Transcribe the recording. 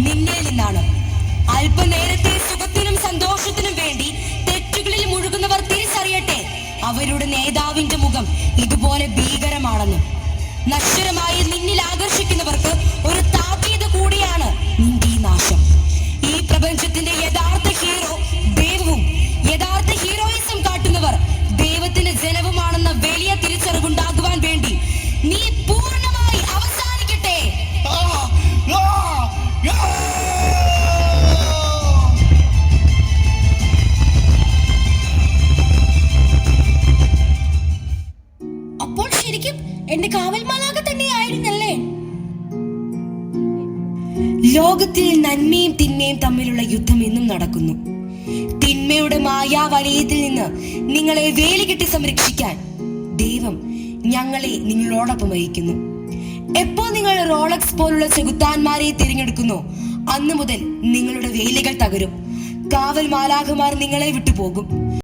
നിന്നിൽ നിന്നാണ്. അല്പനേരത്തെ സുഖത്തിനും സന്തോഷത്തിനും വേണ്ടി തെറ്റുകളിൽ മുഴുകുന്നവർ തിരിച്ചറിയട്ടെ, അവരുടെ നേതാവിന്റെ മുഖം ഇതുപോലെ ഭീകരമാണെന്ന്. നശ്വരമായി നിന്നിൽ ആകർഷിക്കുന്നവർക്ക് ഒരു താക്കീത് കൂടിയാണ് നിന്റെ ഈ നാശം. ഈ പ്രപഞ്ചത്തിന്റെ യഥാർത്ഥ ഹീറോ ദൈവവും യഥാർത്ഥ ഹീറോയിസം കാട്ടുന്നവർ ദൈവത്തിന്റെ ജനവുമാണെന്ന വലിയ തിരിച്ചറിവുണ്ടാകുവാൻ വേണ്ടി നീ പൂർണ്ണമായി അവസാനിക്കട്ടെ. അപ്പോൾ ശരിക്കും എന്റെ കാവൽ മാലാഖ തന്നെയായിരുന്നല്ലേ? ലോകത്തിൽ നന്മയും തിന്മയും തമ്മിലുള്ള യുദ്ധം എന്നും നടക്കുന്നു. തിന്മയുടെ മായാവലയത്തിൽ നിന്ന് നിങ്ങളെ വേലികെട്ടി സംരക്ഷിക്കാൻ ദൈവം ഞങ്ങളെ നിങ്ങളോടൊപ്പം വഹിക്കുന്നു. എപ്പോ നിങ്ങൾ റോളക്സ് പോലുള്ള ചെകുത്താന്മാരെ തിരഞ്ഞെടുക്കുന്നു, അന്നു മുതൽ നിങ്ങളുടെ വേലികൾ തകരും. കാവൽ മാലാഖമാർ നിങ്ങളെ വിട്ടുപോകും.